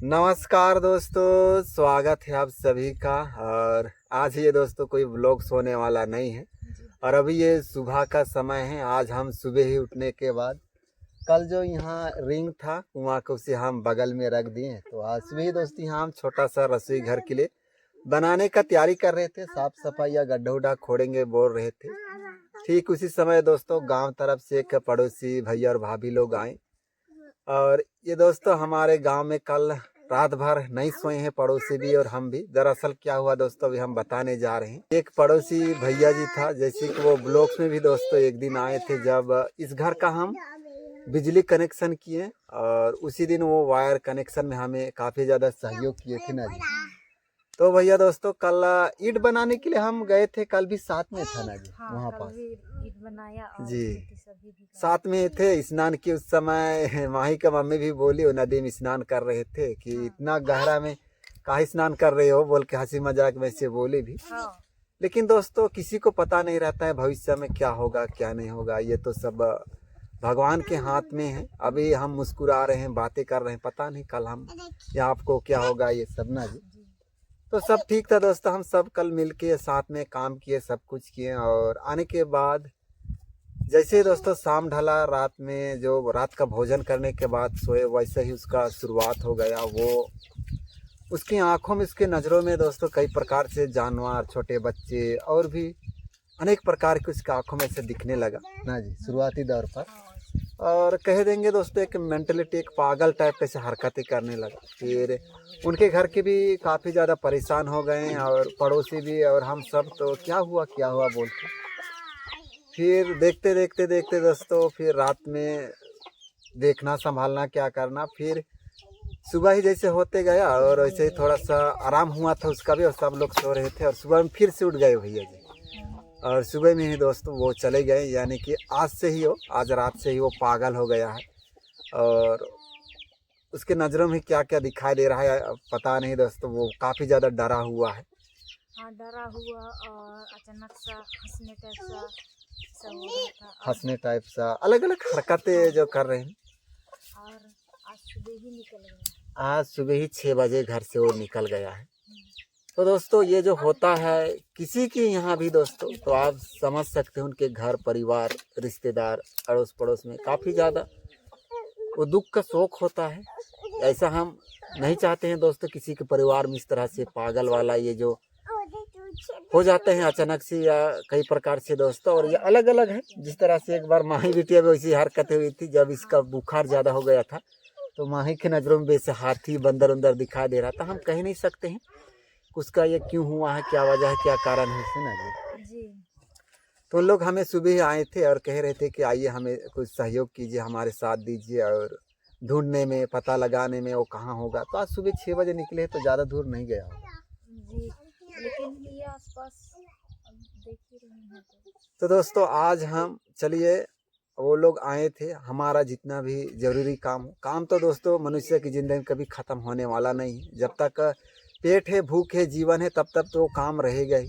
नमस्कार दोस्तों, स्वागत है आप सभी का। और आज ये दोस्तों कोई व्लॉग्स होने वाला नहीं है। और अभी ये सुबह का समय है। आज हम सुबह ही उठने के बाद कल जो यहाँ रिंग था कुआं को उसे हम बगल में रख दिए। तो आज सुबह ही दोस्तों यहाँ हम छोटा सा रसोई घर के लिए बनाने का तैयारी कर रहे थे। साफ सफाई या गड्ढा उड्ढा खोदेंगे बोल रहे थे। ठीक उसी समय दोस्तों गांव तरफ से एक पड़ोसी भैया और भाभी लोग आए। और ये दोस्तों हमारे गांव में कल रात भर नहीं सोए हैं, पड़ोसी भी और हम भी। दरअसल क्या हुआ दोस्तों अभी हम बताने जा रहे हैं। एक पड़ोसी भैया जी था, जैसे कि वो ब्लॉक्स में भी दोस्तों एक दिन आए थे जब इस घर का हम बिजली कनेक्शन किए। और उसी दिन वो वायर कनेक्शन में हमें काफ़ी ज़्यादा सहयोग किए थे ना जी। तो भैया दोस्तों कल ईंट बनाने के लिए हम गए थे। कल भी साथ में था ना जी। वहाँ पास ईंट बनाया और जी सभी भी साथ में थे। स्नान की उस समय माही का मम्मी भी बोली, वो नदी में स्नान कर रहे थे कि इतना गहरा में काहे स्नान कर रहे हो बोल के हंसी मजाक में से बोली भी। लेकिन दोस्तों किसी को पता नहीं रहता है भविष्य में क्या होगा क्या नहीं होगा। ये तो सब भगवान के हाथ में है। अभी हम मुस्कुरा रहे हैं, बातें कर रहे हैं, पता नहीं कल हम या आपको क्या होगा ये सब ना जी। तो सब ठीक था दोस्तों। हम सब कल मिलके साथ में काम किए, सब कुछ किए। और आने के बाद जैसे दोस्तों शाम ढला, रात में जो रात का भोजन करने के बाद सोए, वैसे ही उसका शुरुआत हो गया। वो उसकी आंखों में, उसके नज़रों में दोस्तों कई प्रकार से जानवर, छोटे बच्चे और भी अनेक प्रकार के उसकी आंखों में से दिखने लगा ना जी शुरुआती दौर पर। और कह देंगे दोस्तों एक मेंटलिटी, एक पागल टाइप कैसे हरकतें करने लगा। फिर उनके घर के भी काफ़ी ज़्यादा परेशान हो गए और पड़ोसी भी और हम सब। तो क्या हुआ बोलते फिर देखते देखते देखते दोस्तों फिर रात में देखना संभालना क्या करना। फिर सुबह ही जैसे होते गया और वैसे ही थोड़ा सा आराम हुआ था उसका भी, और सब लोग सो रहे थे। और सुबह में फिर से उठ गए भैया जी। और सुबह में ही दोस्तों वो चले गए, यानी कि आज रात से ही वो पागल हो गया है। और उसके नज़रों में क्या क्या दिखाई दे रहा है पता नहीं दोस्तों। वो काफ़ी ज़्यादा डरा हुआ है। हाँ, डरा हुआ और अचानक सा हंसने टाइप सा अलग अलग हरकतें जो कर रहे हैं। और आज सुबह ही निकल गया। आज सुबह ही 6 बजे घर से वो निकल गया है। तो दोस्तों ये जो होता है किसी के यहाँ भी दोस्तों, तो आप समझ सकते हैं उनके घर परिवार रिश्तेदार अड़ोस पड़ोस में काफ़ी ज़्यादा वो दुख का शोक होता है। ऐसा हम नहीं चाहते हैं दोस्तों किसी के परिवार में इस तरह से पागल वाला ये जो हो जाते हैं अचानक से या कई प्रकार से दोस्तों। और ये अलग अलग है। जिस तरह से एक बार माही बिटिया में वैसी हरकतें हुई थी जब इसका बुखार ज़्यादा हो गया था। तो माही के नज़रों में वैसे हाथी बंदर उंदर दिखाई दे रहा था। हम कह नहीं सकते हैं उसका ये क्यों हुआ है, क्या वजह है, क्या कारण है इससे ना जी। तो लोग हमें सुबह ही आए थे और कह रहे थे कि आइए हमें कुछ सहयोग कीजिए, हमारे साथ दीजिए और ढूंढने में, पता लगाने में वो कहाँ होगा। तो आज सुबह 6 बजे निकले तो ज़्यादा दूर नहीं गया होगा जी, लेकिन ये आसपास देख ही रहे हैं। तो दोस्तों आज हम चलिए, वो लोग आए थे। हमारा जितना भी ज़रूरी काम हो, काम तो दोस्तों मनुष्य की ज़िंदगी में कभी ख़त्म होने वाला नहीं है। जब तक पेट है, भूख है, जीवन है, तब तक तो वो काम रहेगा ही।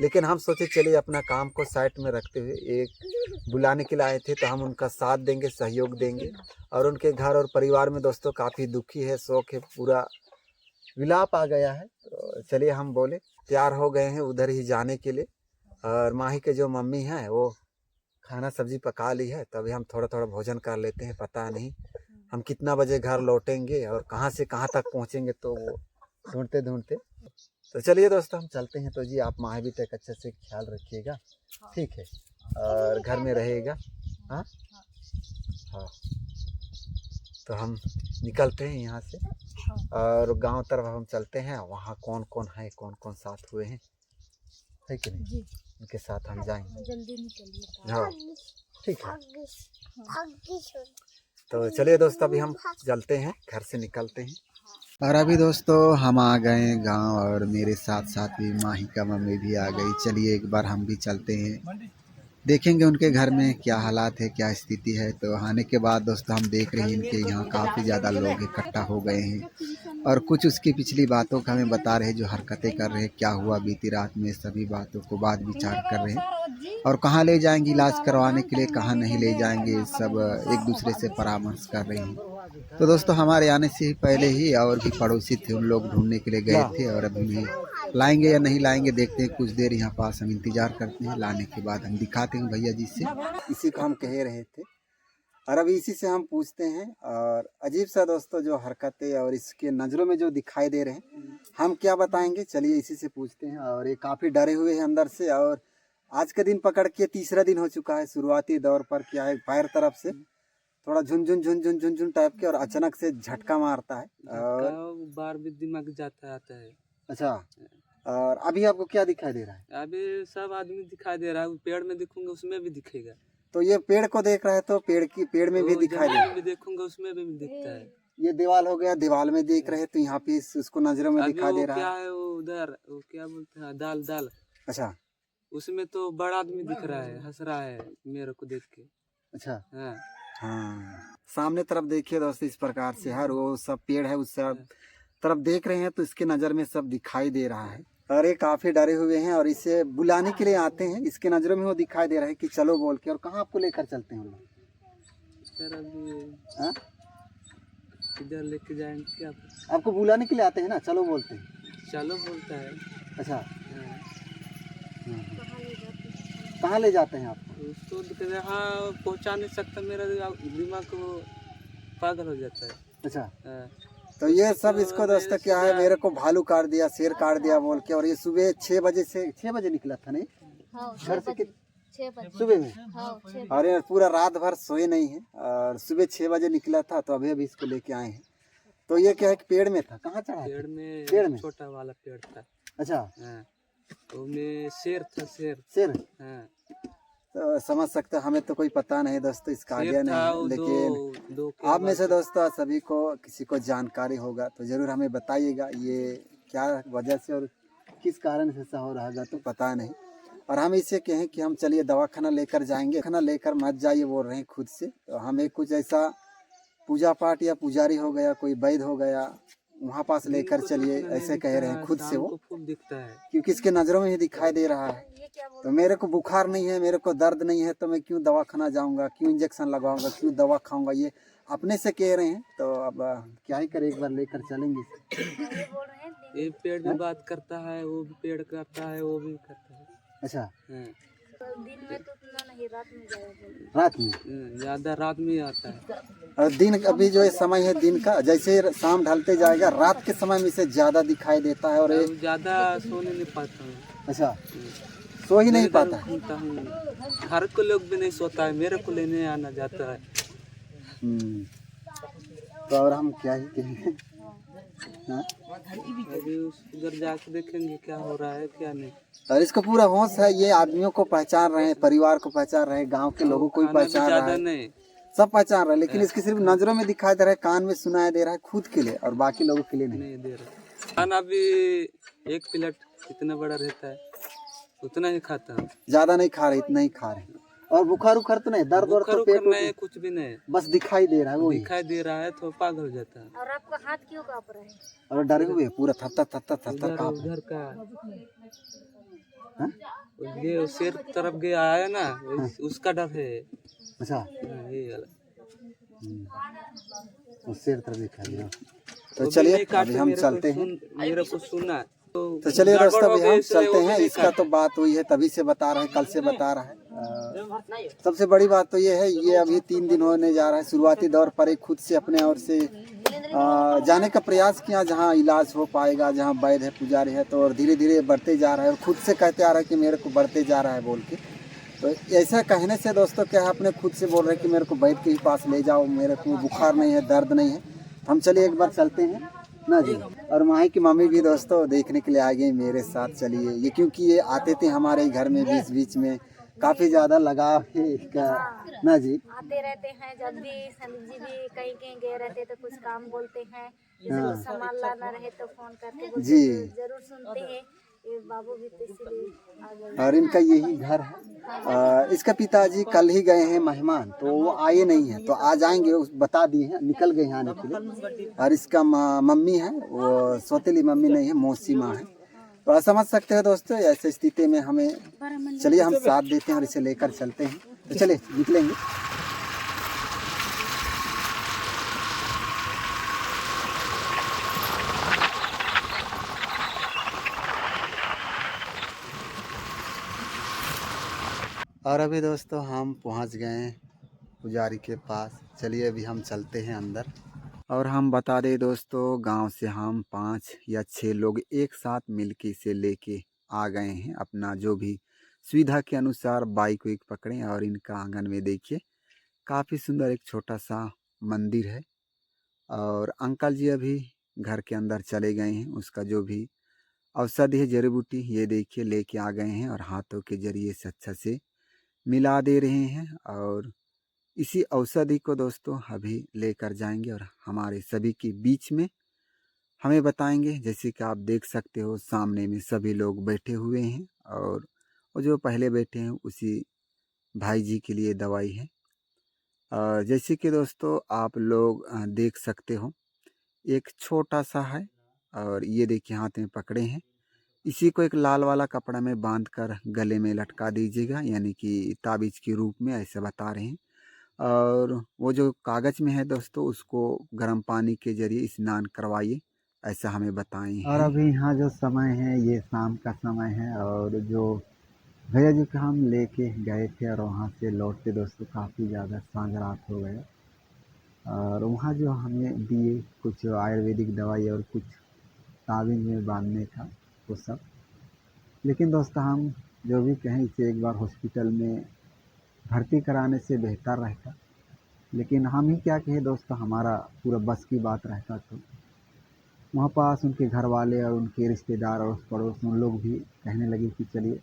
लेकिन हम सोचे चलिए अपना काम को साइड में रखते हुए एक बुलाने के लिए आए थे तो हम उनका साथ देंगे, सहयोग देंगे। और उनके घर और परिवार में दोस्तों काफ़ी दुखी है, शोक है, पूरा विलाप आ गया है। तो चलिए हम बोले तैयार हो गए हैं उधर ही जाने के लिए। और माही के जो मम्मी हैं वो खाना सब्जी पका ली है, तभी हम थोड़ा थोड़ा भोजन कर लेते हैं। पता नहीं हम कितना बजे घर लौटेंगे और कहाँ से कहाँ तक पहुँचेंगे, तो वो ढूंढते ढूंढते। तो चलिए दोस्तों हम चलते हैं। तो जी आप माही भी तक अच्छे से ख्याल रखिएगा, ठीक है, और घर में रहेगा। हाँ हाँ, तो हम निकलते हैं यहाँ से और गांव तरफ हम चलते हैं। वहाँ कौन कौन है, कौन कौन साथ हुए हैं, है कि नहीं जी? उनके साथ हम जाएंगे। जल्दी निकलिए। हाँ ठीक है। तो चलिए दोस्तों अभी हम चलते हैं, घर से निकलते हैं। और अभी दोस्तों हम आ गए गांव और मेरे साथ साथ भी माही का मम्मी भी आ गई। चलिए एक बार हम भी चलते हैं, देखेंगे उनके घर में क्या हालात है, क्या स्थिति है। तो आने के बाद दोस्तों हम देख रहे हैं इनके यहाँ काफ़ी ज़्यादा लोग इकट्ठा हो गए हैं और कुछ उसकी पिछली बातों का हमें बता रहे हैं, जो हरकतें कर रहे हैं, क्या हुआ बीती रात में, सभी बातों को बात विचार कर रहे हैं। और कहाँ ले जाएंगे इलाज करवाने के लिए, कहाँ नहीं ले जाएंगे, सब एक दूसरे से परामर्श कर रहे हैं। तो दोस्तों हमारे आने से ही पहले ही और भी पड़ोसी थे, उन लोग ढूंढने के लिए गए थे और अभी नहीं लाएंगे या नहीं लाएंगे देखते हैं। कुछ देर यहाँ पास हम इंतजार करते हैं, लाने के बाद हम दिखाते हैं भैया जी से। इसी को हम कह रहे थे और अभी इसी से हम पूछते हैं। और अजीब सा दोस्तों जो हरकतें और इसके नज़रों में जो दिखाई दे रहे हैं, हम क्या बताएंगे, चलिए इसी से पूछते हैं। और ये काफ़ी डरे हुए हैं अंदर से। और आज का दिन पकड़ के तीसरा दिन हो चुका है। शुरुआती दौर पर क्या है, पैर तरफ से थोड़ा झुनझुन टाइप के और अचानक से झटका मारता है और बार भी दिमाग जाता आता है। अच्छा, और अभी आपको क्या दिखाई दे रहा है? अभी सब आदमी दिखाई दे रहा है, पेड़ में देखूंगा उसमें भी दिखेगा। तो ये पेड़ को देख रहा है तो पेड़ में भी दिखाई दे रहा है, भी देखूंगा उसमें भी दिखता है। ये दीवार हो गया, दीवार में देख रहे तो यहाँ पे उसको नजरों में दिखाई दे रहा क्या है वो उधर, वो क्या बोलते हैं, दाल। अच्छा, उसमें तो बड़ा आदमी दिख रहा है, हंस रहा है मेरे को देख के। अच्छा, हाँ हाँ, सामने तरफ देखिए दोस्तों, इस प्रकार से हर वो सब पेड़ है उस सब तरफ देख रहे हैं तो इसके नज़र में सब दिखाई दे रहा है। और ये काफ़ी डरे हुए हैं और इसे बुलाने के लिए आते हैं। इसके नज़रों में वो दिखाई दे रहा है कि चलो बोल के। और कहाँ आपको लेकर चलते हैं हम लोग? सर अभी हाँ? इधर लेके जाएंगे क्या? आपको बुलाने के लिए आते हैं ना, चलो बोलते हैं। चलो बोलता है। अच्छा, हाँ। कहाँ ले जाते हैं आप? उसको यहाँ पहुँचा नहीं सकता, मेरा दिमाग को पागल हो जाता है। अच्छा, हाँ। तो ये सब इसको दोस्तों क्या है, मेरे को भालू काट दिया, शेर काट दिया बोल के। और ये सुबह 6 बजे निकला था नहीं घर से? 6 बजे सुबह में? 6 बजे। और ये पूरा रात भर सोए नहीं है और सुबह 6 बजे निकला था। तो अभी इसको लेके आए हैं। तो ये क्या है कि पेड़ में था, कहाँ चढ़ा? पेड़ में छोटा वाला पेड़ था। अच्छा, हाँ। तो में शेर था, शेर। हाँ। तो समझ सकते हैं, हमें तो कोई पता नहीं दोस्तों, इसका आइडिया नहीं है। लेकिन दो आप में से दोस्तों सभी को किसी को जानकारी होगा तो जरूर हमें बताइएगा ये क्या वजह से और किस कारण से ऐसा हो रहा होगा, तो पता नहीं। और हम इसे कहें कि हम चलिए दवाखाना लेकर जाएंगे, खाना लेकर मत जाइए बोल रहे हैं खुद से। तो हमें कुछ ऐसा पूजा पाठ या पुजारी हो गया, कोई वैद्य हो गया, वहाँ पास लेकर चलिए, ऐसे कह रहे हैं खुद से वो, दिखता है क्योंकि इसके नज़रों में ही दिखाई दे रहा है। तो मेरे को बुखार नहीं है, मेरे को दर्द नहीं है, तो मैं क्यों दवाखाना जाऊंगा, क्यों इंजेक्शन लगवाऊंगा, क्यों दवा खाऊंगा, ये अपने से कह रहे हैं। तो अब क्या ही करे, एक बार लेकर चलेंगे। ये पेड़ भी बात करता है, वो भी पेड़ करता है, वो भी करता है। अच्छा, दिन में तो उतना नहीं, रात में जाएगा। रात में ज्यादा रात में आता है। और दिन, अभी जो ये समय है दिन का, जैसे शाम ढलते जाएगा रात के समय में इसे ज्यादा दिखाई देता है। और ज्यादा सोने नहीं पाता हूँ। अच्छा, सो ही नहीं पाता है। घूमता हूँ, घर को लोग भी नहीं सोता है, मेरे को लेने आना जाता है। तो और हम क्या ही कहेंगे। हाँ? अभी उधर जाके देखेंगे क्या हो रहा है क्या नहीं। और इसको पूरा होश है, ये आदमियों को पहचान रहे हैं, परिवार को पहचान रहे हैं, गांव के लोगों को भी पहचान रहा है, नहीं सब पहचान रहा है। लेकिन इसकी सिर्फ नजरों में दिखाई दे रहा है, कान में सुनाई दे रहा है, खुद के लिए और बाकी लोगों के लिए नहीं दे रहा। खाना भी एक प्लेट इतना बड़ा रहता है, उतना ही खाता हूँ, ज्यादा नहीं खा रहे, इतना ही खा रहे। और बुखार उखार तो नहीं, दर्द और तो पेट नहीं, कुछ भी नहीं, बस दिखाई दे रहा है, वो दिखाई दे रहा है तो पागल हो जाता है। और आपका हाथ क्यों कांप रहा है? और डरे हुए पूरा थर कांप। उधर का ये शेर तरफ गया है ना, उसका डर है। अच्छा, ये वाला शेर तरफ दिखा दिया। तो चलिए अभी हम चलते हैं, मेरे को सुना तो चलिए दोस्तों अभी हम चलते हैं। इसका तो बात हुई है, तभी से बता रहा है, कल से बता रहा है। सबसे बड़ी बात तो ये है, ये अभी 3 दिन होने जा रहा है। शुरुआती दौर पर एक खुद से अपने ओर से जाने का प्रयास किया जहाँ इलाज हो पाएगा, जहाँ वैद्य है, पुजारी है। तो और धीरे धीरे बढ़ते जा रहा है और खुद से कहते आ रहा है कि मेरे को बढ़ते जा रहा है बोल के। तो ऐसा कहने से दोस्तों क्या है, अपने खुद से बोल रहे हैं कि मेरे को वैद्य के ही पास ले जाओ, मेरे को बुखार नहीं है, दर्द नहीं है। हम चलिए एक बार चलते हैं ना जी। और माही की मम्मी भी दोस्तों देखने के लिए आ गई मेरे साथ। चलिए ये, क्योंकि ये आते थे हमारे घर में बीच बीच में, काफी ज्यादा लगाव है इसका ना जी। आते रहते हैं, जब भी संदीप जी भी कहीं कहीं गए रहते तो कुछ काम बोलते हैं, जैसे कुछ सामान लाना रहे तो फोन करके बोलते जी, तो जरूर सुनते हैं। ये बाबू भी तो इसीलिए आ गए। और इनका यही घर है। इसका पिताजी कल ही गए हैं मेहमान, तो वो आए नहीं हैं, तो आ जाएंगे, बता दिए हैं, निकल गए हैं आने के लिए। और इसका मम्मी है, वो सौतेली मम्मी नहीं है, मौसी माँ है। तो आप समझ सकते हैं दोस्तों, ऐसे स्थिति में हमें, चलिए हम साथ देते हैं और इसे लेकर चलते हैं। तो चलिए निकलेंगे। और अभी दोस्तों हम पहुंच गए हैं पुजारी के पास। चलिए अभी हम चलते हैं अंदर। और हम बता दें दोस्तों, गांव से हम 5 या 6 लोग एक साथ मिलके इसे लेके आ गए हैं। अपना जो भी सुविधा के अनुसार बाइक वाइक पकड़े और इनका आंगन में देखिए काफ़ी सुंदर एक छोटा सा मंदिर है। और अंकल जी अभी घर के अंदर चले गए हैं। उसका जो भी औषधि है, जड़ी बूटी, ये देखिए लेके आ गए हैं और हाथों के जरिए से अच्छा से मिला दे रहे हैं। और इसी औषधि को दोस्तों अभी लेकर जाएंगे और हमारे सभी के बीच में हमें बताएंगे। जैसे कि आप देख सकते हो सामने में सभी लोग बैठे हुए हैं और वो जो पहले बैठे हैं उसी भाई जी के लिए दवाई है। और जैसे कि दोस्तों आप लोग देख सकते हो एक छोटा सा है और ये देखिए हाथ में पकड़े हैं। इसी को एक लाल वाला कपड़ा में बांध कर गले में लटका दीजिएगा, यानी कि ताबीज के रूप में, ऐसे बता रहे हैं। और वो जो कागज में है दोस्तों उसको गर्म पानी के जरिए स्नान करवाइए, ऐसा हमें बताएं हैं। और अभी यहाँ जो समय है ये शाम का समय है और जो भैया जी को हम लेके गए थे और वहाँ से लौटते दोस्तों काफ़ी ज़्यादा सांझ रात हो गया। और वहाँ जो हमें दिए कुछ आयुर्वेदिक दवाई और कुछ ताबीज में बांधने का वो सब। लेकिन दोस्तों हम जो भी कहें इसे एक बार हॉस्पिटल में भर्ती कराने से बेहतर रहता। लेकिन हम ही क्या कहें दोस्तों, हमारा पूरा बस की बात रहता तो वहाँ पास उनके घर वाले और उनके रिश्तेदार और पड़ोस उन लोग भी कहने लगे कि चलिए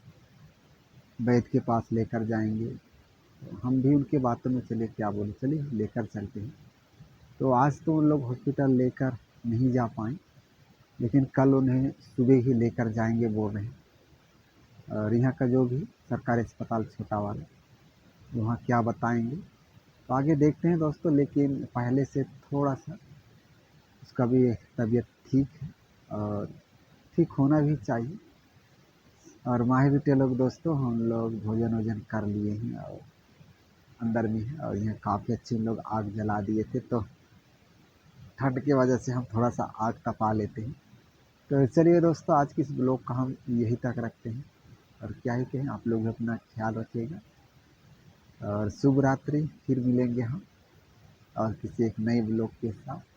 वैद्य के पास लेकर जाएंगे। तो हम भी उनके बातों में चले, क्या बोले, चलिए लेकर चलते हैं। तो आज तो उन लोग हॉस्पिटल लेकर नहीं जा पाए, लेकिन कल उन्हें सुबह ही लेकर जाएंगे बोल रहे हैं। और यहाँ का जो भी सरकारी अस्पताल छोटा वाला वहाँ क्या बताएंगे तो आगे देखते हैं दोस्तों। लेकिन पहले से थोड़ा सा उसका भी तबीयत ठीक है और ठीक होना भी चाहिए। और माही बेटे लोग दोस्तों हम लोग भोजन वोजन कर लिए हैं और अंदर में है। और यहाँ काफ़ी अच्छे लोग आग जला दिए थे, तो ठंड की वजह से हम थोड़ा सा आग तपा लेते हैं। तो चलिए दोस्तों आज की इस ब्लॉग का हम यही तक रखते हैं। और क्या ही कहें, आप लोग अपना ख्याल रखिएगा और शुभ रात्रि। फिर मिलेंगे हम और किसी एक नए ब्लॉग के साथ।